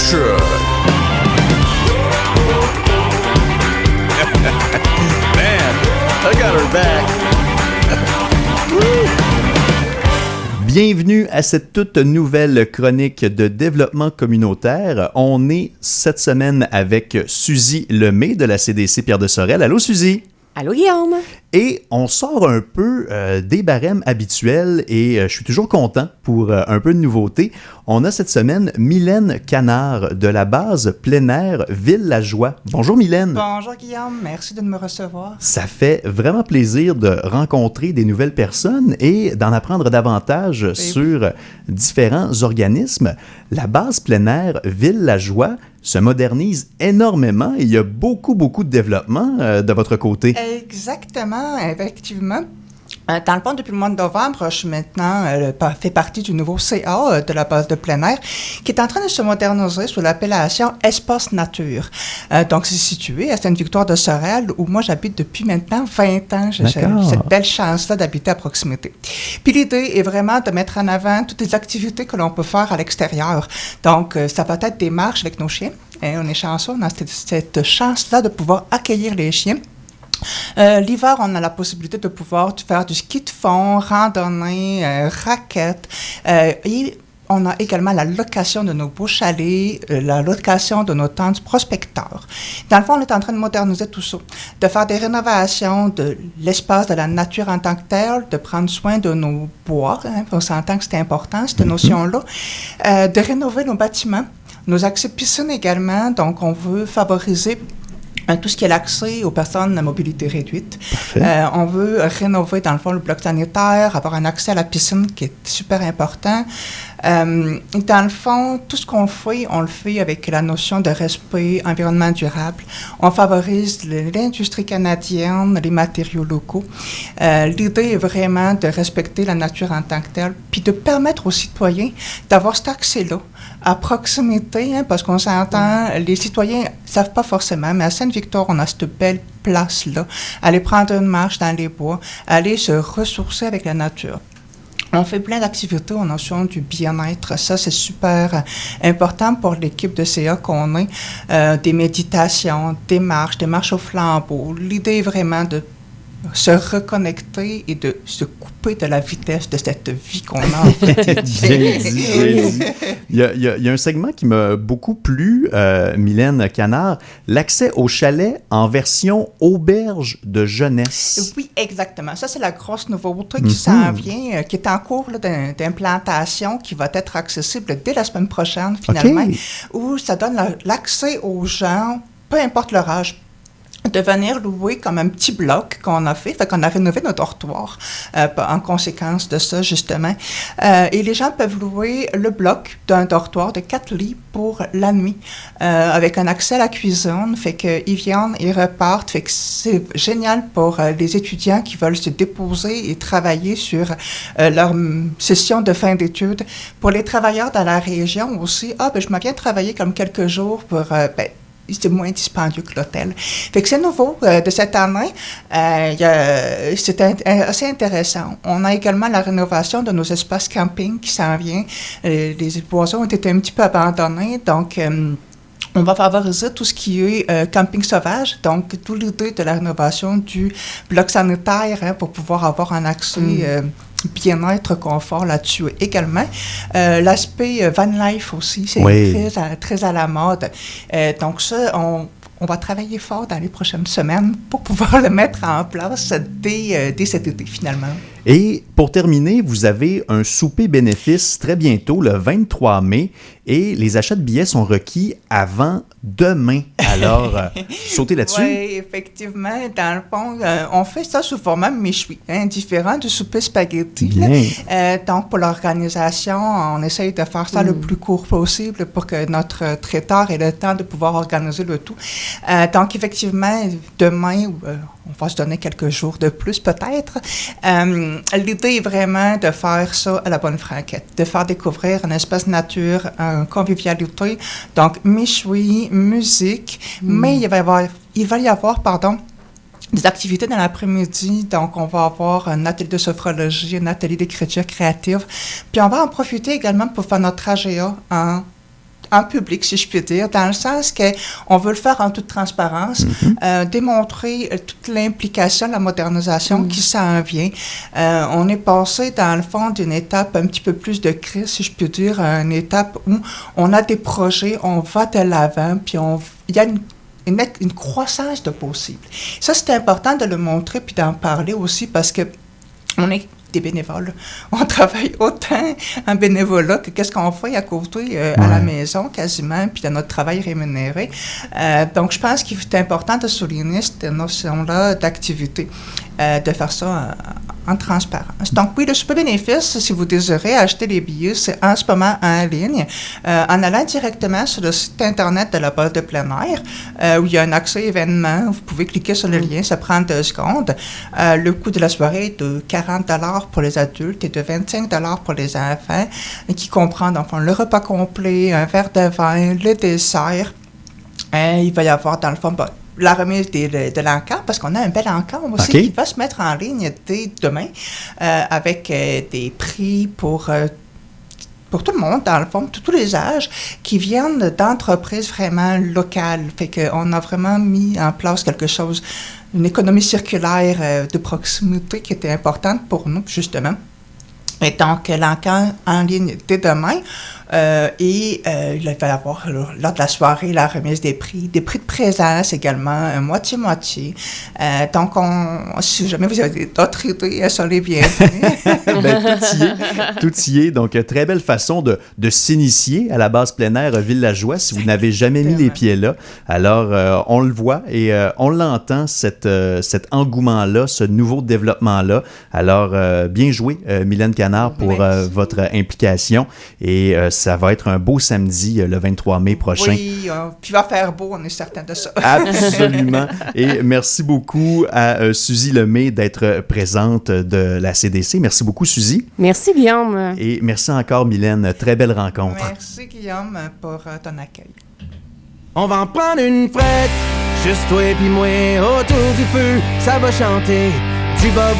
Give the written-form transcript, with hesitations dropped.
should. Man, I got her back. Bienvenue à cette toute nouvelle chronique de développement communautaire. On est cette semaine avec Suzy Lemay de la CDC Pierre de Sorel. Allô Suzy? Allô Guillaume? Et on sort un peu des barèmes habituels et je suis toujours content pour un peu de nouveauté. On a cette semaine Mylène Canard de la base plein air Ville-la-Joie. Bonjour Mylène. Bonjour Guillaume, merci de me recevoir. Ça fait vraiment plaisir de rencontrer des nouvelles personnes et d'en apprendre davantage sur différents organismes. La base plein air Ville-la-Joie se modernise énormément et il y a beaucoup de développement de votre côté. Exactement, effectivement. Dans le fond, depuis le mois de novembre, je suis maintenant fait partie du nouveau CA de la base de plein air qui est en train de se moderniser sous l'appellation Espace Nature. Donc, c'est situé à Sainte-Victoire de Sorel où moi j'habite depuis maintenant 20 ans. J'ai cette belle chance-là d'habiter à proximité. Puis l'idée est vraiment de mettre en avant toutes les activités que l'on peut faire à l'extérieur. Donc, ça va être des marches avec nos chiens. Et on est chanceux, on a cette chance-là de pouvoir accueillir les chiens. L'hiver, on a la possibilité de pouvoir faire du ski de fond, randonnée, raquettes. Et on a également la location de nos beaux chalets, la location de nos tentes prospecteurs. Dans le fond, on est en train de moderniser tout ça, de faire des rénovations de l'espace de la nature en tant que tel, de prendre soin de nos bois, on s'entend que c'est important, cette notion-là, de rénover nos bâtiments, nos accès piscines également, donc on veut favoriser tout ce qui est l'accès aux personnes à mobilité réduite. On veut rénover, dans le fond, le bloc sanitaire, avoir un accès à la piscine qui est super important. Dans le fond, tout ce qu'on fait, on le fait avec la notion de respect, environnement durable. On favorise l'industrie canadienne, les matériaux locaux. L'idée est vraiment de respecter la nature en tant que telle, puis de permettre aux citoyens d'avoir cet accès-là à proximité, parce qu'on s'entend, les citoyens ne savent pas forcément, mais à Sainte-Victoire, on a cette belle place-là, aller prendre une marche dans les bois, aller se ressourcer avec la nature. On fait plein d'activités en notion du bien-être. Ça, c'est super important pour l'équipe de CA qu'on est. Des méditations, des marches au flambeau. L'idée est vraiment de se reconnecter et de se couper de la vitesse de cette vie qu'on a. Bien dit. Il y a un segment qui m'a beaucoup plu, Mylène Canard, l'accès au chalet en version auberge de jeunesse. Oui, exactement. Ça, c'est la grosse nouveauté qui s'en vient, qui est en cours là, d'implantation, qui va être accessible dès la semaine prochaine, finalement, où ça donne l'accès aux gens, peu importe leur âge, de venir louer comme un petit bloc qu'on a fait. Fait qu'on a rénové notre dortoir en conséquence de ça, justement. Et les gens peuvent louer le bloc d'un dortoir de 4 lits pour la nuit, avec un accès à la cuisine. Fait qu'ils viennent, ils repartent. Fait que c'est génial pour les étudiants qui veulent se déposer et travailler sur leur session de fin d'études. Pour les travailleurs dans la région aussi, je me viens travailler comme quelques jours pour... c'est moins dispendieux que l'hôtel. Fait que c'est nouveau de cette année. C'est assez intéressant. On a également la rénovation de nos espaces camping qui s'en vient. Les boisons ont été un petit peu abandonnés, donc... on va favoriser tout ce qui est camping sauvage, donc tout l'idée de la rénovation du bloc sanitaire pour pouvoir avoir un accès bien-être, confort là-dessus également. L'aspect van life aussi, c'est très à la mode. Donc ça, on va travailler fort dans les prochaines semaines pour pouvoir le mettre en place dès cet été finalement. Et pour terminer, vous avez un souper bénéfice très bientôt, le 23 mai, et les achats de billets sont requis avant demain. Alors, sautez là-dessus. Oui, effectivement. Dans le fond, on fait ça sous format méchoui, différent du souper spaghetti. Donc, pour l'organisation, on essaye de faire ça le plus court possible pour que notre traiteur ait le temps de pouvoir organiser le tout. Donc, effectivement, demain, on va se donner quelques jours de plus peut-être. L'idée est vraiment de faire ça à la bonne franquette, de faire découvrir un espace nature, une convivialité. Donc, méchoui, musique, mais il va y avoir, des activités dans l'après-midi. Donc, on va avoir un atelier de sophrologie, un atelier d'écriture créative. Puis, on va en profiter également pour faire notre AGA en public, si je puis dire, dans le sens qu'on veut le faire en toute transparence, démontrer toute l'implication, la modernisation qui s'en vient. On est passé, dans le fond, d'une étape un petit peu plus de crise, si je puis dire, à une étape où on a des projets, on va de l'avant, puis il y a une croissance de possibles. Ça, c'est important de le montrer puis d'en parler aussi parce que on est des bénévoles. On travaille autant en bénévolat que qu'est-ce qu'on fait à côté à la maison quasiment, puis dans notre travail rémunéré. Donc, je pense qu'il est important de souligner cette notion-là d'activité, de faire ça en transparence. Donc, oui, le super bénéfice, si vous désirez acheter les billets, c'est en ce moment en ligne, en allant directement sur le site Internet de la base de plein air, où il y a un accès événement. Vous pouvez cliquer sur le lien, ça prend 2 secondes. Le coût de la soirée est de 40 $ pour les adultes et de 25 $ pour les enfants, qui comprend donc le repas complet, un verre de vin, le dessert. Il va y avoir, dans le fond, la remise de l'encamp, parce qu'on a un bel encamp aussi qui va se mettre en ligne dès demain, avec des prix pour tout le monde, dans le fond, tous les âges, qui viennent d'entreprises vraiment locales. Fait qu'on a vraiment mis en place quelque chose, une économie circulaire de proximité qui était importante pour nous, justement. Et donc, l'encamp en ligne dès demain. Il va y avoir, lors de la soirée, la remise des prix de présence également, moitié-moitié. Donc, si jamais vous avez d'autres idées, sont les bienvenus. Tout y est. Donc, très belle façon de s'initier à la base plein air Ville-la-Joie si vous n'avez jamais mis les pieds là. Alors, on le voit et on l'entend, cet engouement-là, ce nouveau développement-là. Alors, bien joué, Mylène Canard, pour votre implication. Et ça va être un beau samedi, le 23 mai prochain. Oui, puis il va faire beau, on est certain de ça. Absolument. Et merci beaucoup à Suzy Lemay d'être présente de la CDC. Merci beaucoup, Suzy. Merci, Guillaume. Et merci encore, Mylène. Très belle rencontre. Merci, Guillaume, pour ton accueil. On va en prendre une frette, juste toi et puis moi, autour du feu, ça va chanter du Bob